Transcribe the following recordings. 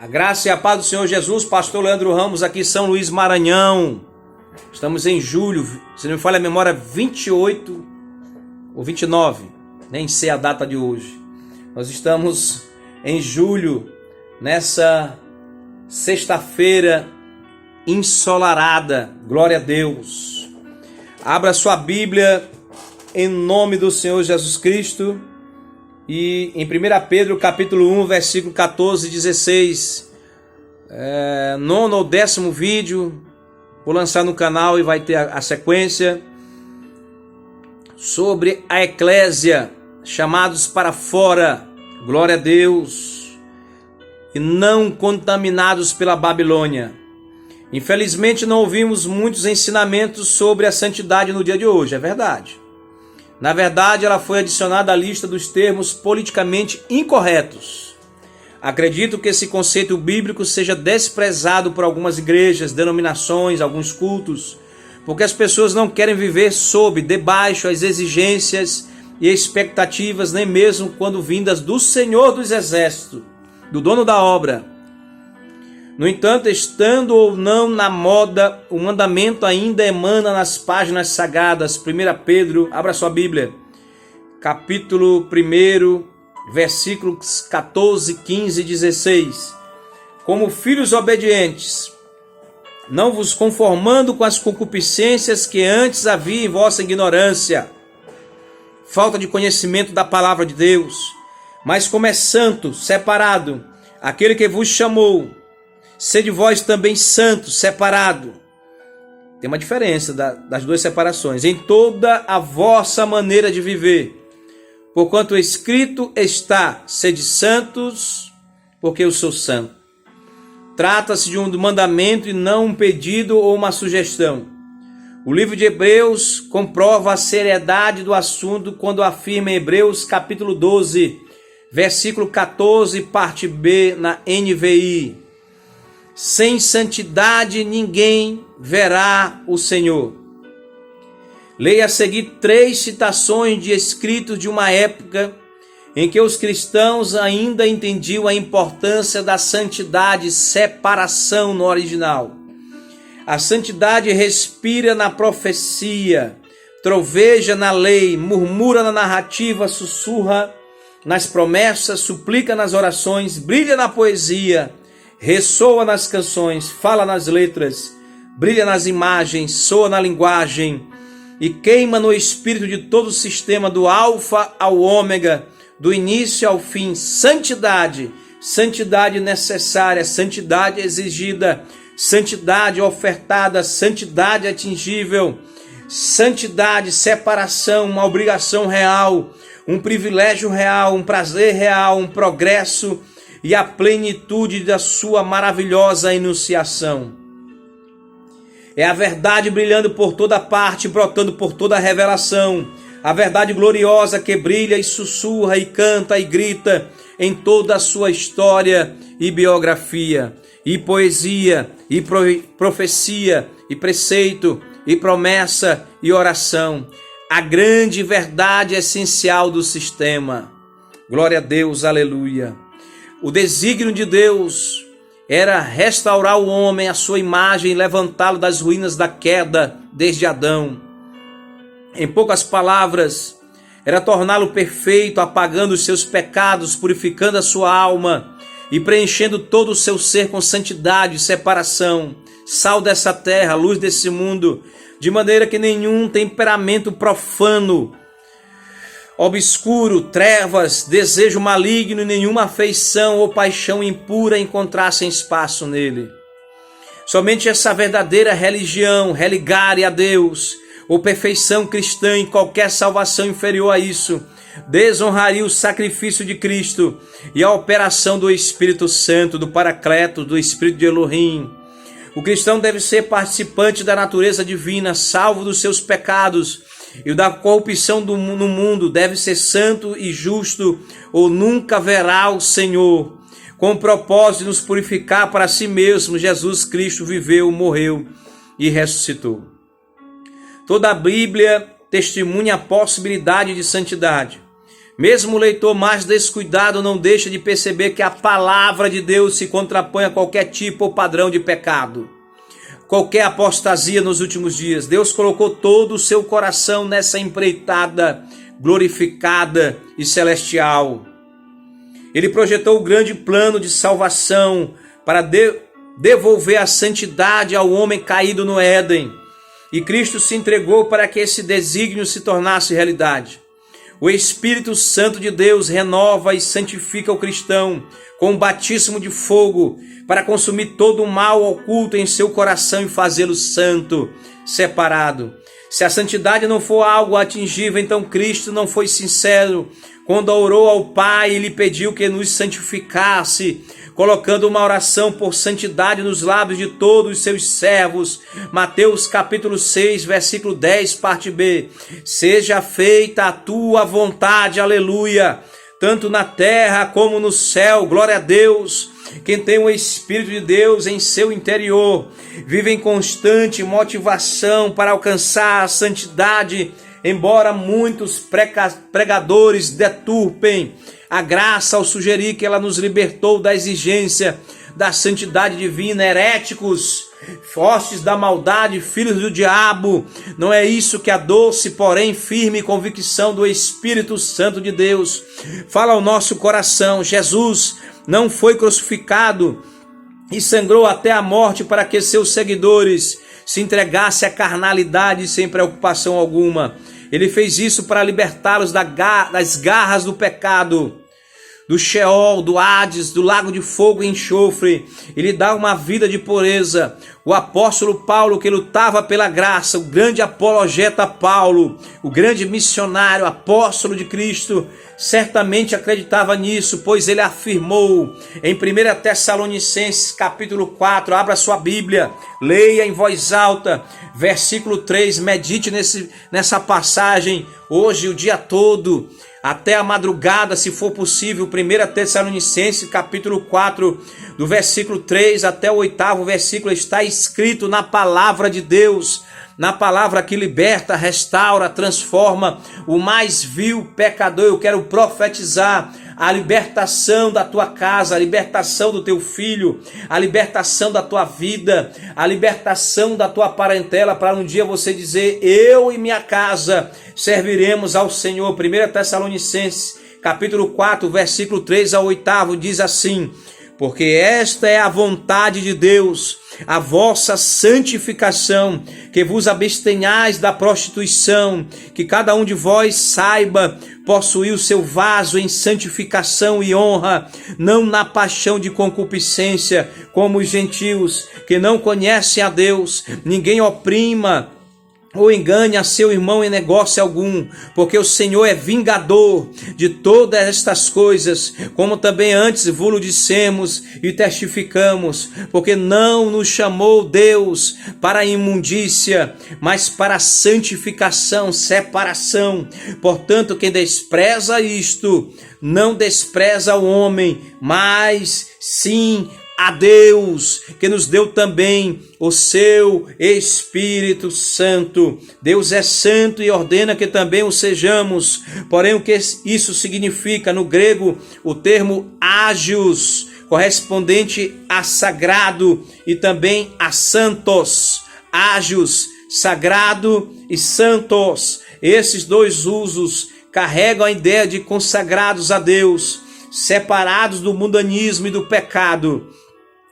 A graça e a paz do Senhor Jesus, pastor Leandro Ramos, aqui em São Luís, Maranhão. Estamos em julho, se não me falha a memória, 28 ou 29, nem sei a data de hoje. Nós estamos em julho, nessa sexta-feira ensolarada, glória a Deus. Abra sua Bíblia em nome do Senhor Jesus Cristo. E em 1 Pedro capítulo 1, versículo 14 e 16, nono ou 10º vídeo, vou lançar no canal e vai ter a sequência, sobre a eclésia, chamados para fora, glória a Deus, e não contaminados pela Babilônia. Infelizmente não ouvimos muitos ensinamentos sobre a santidade no dia de hoje, é verdade. Na verdade, ela foi adicionada à lista dos termos politicamente incorretos. Acredito que esse conceito bíblico seja desprezado por algumas igrejas, denominações, alguns cultos, porque as pessoas não querem viver debaixo as exigências e expectativas, nem mesmo quando vindas do Senhor dos Exércitos, do dono da obra. No entanto, estando ou não na moda, o mandamento ainda emana nas páginas sagradas. 1 Pedro, abra sua Bíblia, capítulo 1, versículos 14, 15 e 16. Como filhos obedientes, não vos conformando com as concupiscências que antes havia em vossa ignorância, falta de conhecimento da palavra de Deus, mas como é santo, separado, aquele que vos chamou, sede vós também santos, separado. Tem uma diferença das duas separações. Em toda a vossa maneira de viver. Porquanto escrito está, sede santos, porque eu sou santo. Trata-se de um mandamento e não um pedido ou uma sugestão. O livro de Hebreus comprova a seriedade do assunto quando afirma em Hebreus capítulo 12, versículo 14, parte B, na NVI. Sem santidade ninguém verá o Senhor. Leia a seguir 3 citações de escritos de uma época em que os cristãos ainda entendiam a importância da santidade, separação no original. A santidade respira na profecia, troveja na lei, murmura na narrativa, sussurra nas promessas, suplica nas orações, brilha na poesia, ressoa nas canções, fala nas letras, brilha nas imagens, soa na linguagem e queima no espírito de todo o sistema, do alfa ao ômega, do início ao fim. Santidade, santidade necessária, santidade exigida, santidade ofertada, santidade atingível, santidade, separação, uma obrigação real, um privilégio real, um prazer real, um progresso e a plenitude da sua maravilhosa enunciação. É a verdade brilhando por toda parte, brotando por toda a revelação. A verdade gloriosa que brilha e sussurra e canta e grita em toda a sua história e biografia, e poesia, e profecia, e preceito, e promessa, e oração. A grande verdade essencial do sistema. Glória a Deus, aleluia. O desígnio de Deus era restaurar o homem à sua imagem e levantá-lo das ruínas da queda desde Adão. Em poucas palavras, era torná-lo perfeito, apagando os seus pecados, purificando a sua alma e preenchendo todo o seu ser com santidade e separação, sal dessa terra, luz desse mundo, de maneira que nenhum temperamento profano, obscuro, trevas, desejo maligno e nenhuma afeição ou paixão impura encontrassem espaço nele. Somente essa verdadeira religião, religare a Deus, ou perfeição cristã em qualquer salvação inferior a isso, desonraria o sacrifício de Cristo e a operação do Espírito Santo, do Paracleto, do Espírito de Elohim. O cristão deve ser participante da natureza divina, salvo dos seus pecados e da corrupção no mundo, deve ser santo e justo, ou nunca verá o Senhor. Com o propósito de nos purificar para si mesmo, Jesus Cristo viveu, morreu e ressuscitou. Toda a Bíblia testemunha a possibilidade de santidade. Mesmo o leitor mais descuidado não deixa de perceber que a palavra de Deus se contrapõe a qualquer tipo ou padrão de pecado, qualquer apostasia nos últimos dias. Deus colocou todo o seu coração nessa empreitada glorificada e celestial. Ele projetou o grande plano de salvação para devolver a santidade ao homem caído no Éden. E Cristo se entregou para que esse desígnio se tornasse realidade. O Espírito Santo de Deus renova e santifica o cristão com um batismo de fogo para consumir todo o mal oculto em seu coração e fazê-lo santo, separado. Se a santidade não for algo atingível, então Cristo não foi sincero quando orou ao Pai e lhe pediu que nos santificasse, colocando uma oração por santidade nos lábios de todos os seus servos. Mateus capítulo 6, versículo 10, parte B. Seja feita a tua vontade, aleluia, tanto na terra como no céu, glória a Deus. Quem tem o Espírito de Deus em seu interior, vive em constante motivação para alcançar a santidade, embora muitos pregadores deturpem a graça ao sugerir que ela nos libertou da exigência da santidade divina. Heréticos, hostes da maldade, filhos do diabo, não é isso que a doce, porém firme convicção do Espírito Santo de Deus fala ao nosso coração. Jesus não foi crucificado e sangrou até a morte para que seus seguidores se entregassem à carnalidade sem preocupação alguma. Ele fez isso para libertá-los das garras do pecado, do Sheol, do Hades, do lago de fogo e enxofre. Ele dá uma vida de pureza. O apóstolo Paulo, que lutava pela graça, o grande apologeta Paulo, o grande missionário, apóstolo de Cristo, certamente acreditava nisso, pois ele afirmou em 1 Tessalonicenses capítulo 4, abra sua Bíblia, leia em voz alta, versículo 3, medite nessa passagem hoje o dia todo, até a madrugada, se for possível. 1 Tessalonicenses capítulo 4, do versículo 3 até o 8º versículo, está escrito na palavra de Deus, na palavra que liberta, restaura, transforma o mais vil pecador. Eu quero profetizar a libertação da tua casa, a libertação do teu filho, a libertação da tua vida, a libertação da tua parentela, para um dia você dizer: eu e minha casa serviremos ao Senhor. 1 Tessalonicenses capítulo 4, versículo 3 ao 8º diz assim: porque esta é a vontade de Deus, a vossa santificação, que vos abstenhais da prostituição, que cada um de vós saiba possuir o seu vaso em santificação e honra, não na paixão de concupiscência, como os gentios, que não conhecem a Deus. Ninguém oprima ou engane a seu irmão em negócio algum, porque o Senhor é vingador de todas estas coisas, como também antes vos dissemos e testificamos, porque não nos chamou Deus para a imundícia, mas para a santificação, separação. Portanto, quem despreza isto, não despreza o homem, mas sim a Deus, que nos deu também o seu Espírito Santo. Deus é santo e ordena que também o sejamos. Porém, o que isso significa? No grego, o termo ágios, correspondente a sagrado e também a santos. Ágios, sagrado e santos. Esses dois usos carregam a ideia de consagrados a Deus, separados do mundanismo e do pecado.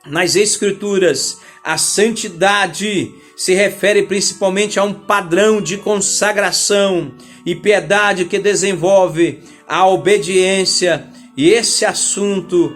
Nas Escrituras, a santidade se refere principalmente a um padrão de consagração e piedade que desenvolve a obediência, e esse assunto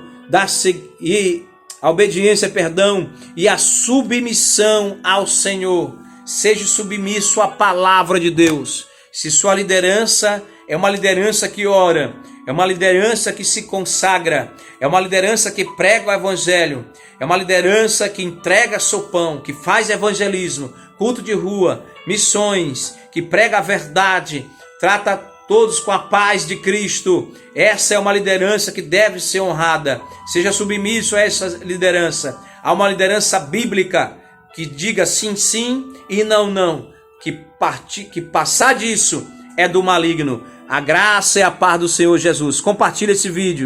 e a submissão ao Senhor. Seja submisso à palavra de Deus. Se sua liderança é uma liderança que ora, é uma liderança que se consagra, é uma liderança que prega o evangelho, é uma liderança que entrega seu pão, que faz evangelismo, culto de rua, missões, que prega a verdade, trata todos com a paz de Cristo. Essa é uma liderança que deve ser honrada. Seja submisso a essa liderança. Há uma liderança bíblica que diga sim, sim e não, não. Que passar disso é do maligno. A graça e a paz do Senhor Jesus. Compartilhe esse vídeo.